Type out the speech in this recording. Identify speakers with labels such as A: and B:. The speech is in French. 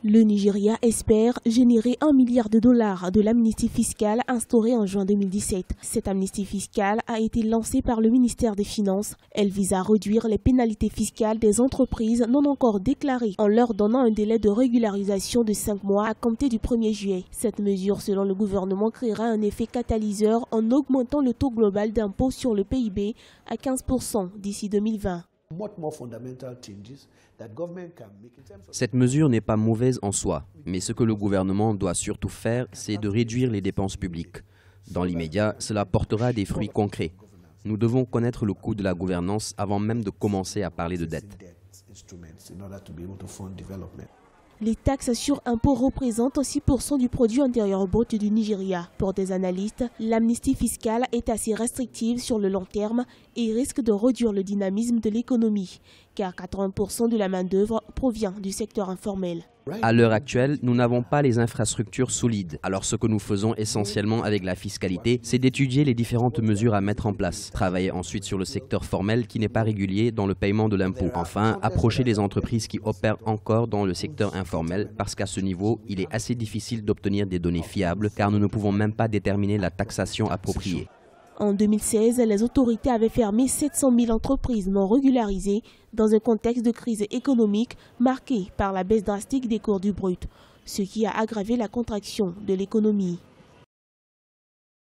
A: Le Nigeria espère générer 1 milliard de dollars de l'amnistie fiscale instaurée en juin 2017. Cette amnistie fiscale a été lancée par le ministère des Finances. Elle vise à réduire les pénalités fiscales des entreprises non encore déclarées en leur donnant un délai de régularisation de 5 mois à compter du 1er juillet. Cette mesure, selon le gouvernement, créera un effet catalyseur en augmentant le taux global d'impôt sur le PIB à 15% d'ici 2020.
B: Cette mesure n'est pas mauvaise en soi, mais ce que le gouvernement doit surtout faire, c'est de réduire les dépenses publiques. Dans l'immédiat, cela portera des fruits concrets. Nous devons connaître le coût de la gouvernance avant même de commencer à parler de dette.
A: Les taxes sur impôts représentent 6% du produit intérieur brut du Nigeria. Pour des analystes, l'amnistie fiscale est assez restrictive sur le long terme et risque de réduire le dynamisme de l'économie, car 80% de la main-d'œuvre provient du secteur informel.
B: À l'heure actuelle, nous n'avons pas les infrastructures solides. Alors ce que nous faisons essentiellement avec la fiscalité, c'est d'étudier les différentes mesures à mettre en place. Travailler ensuite sur le secteur formel qui n'est pas régulier dans le paiement de l'impôt. Enfin, approcher les entreprises qui opèrent encore dans le secteur informel parce qu'à ce niveau, il est assez difficile d'obtenir des données fiables car nous ne pouvons même pas déterminer la taxation appropriée.
A: En 2016, les autorités avaient fermé 700 000 entreprises non régularisées dans un contexte de crise économique marqué par la baisse drastique des cours du brut, ce qui a aggravé la contraction de l'économie.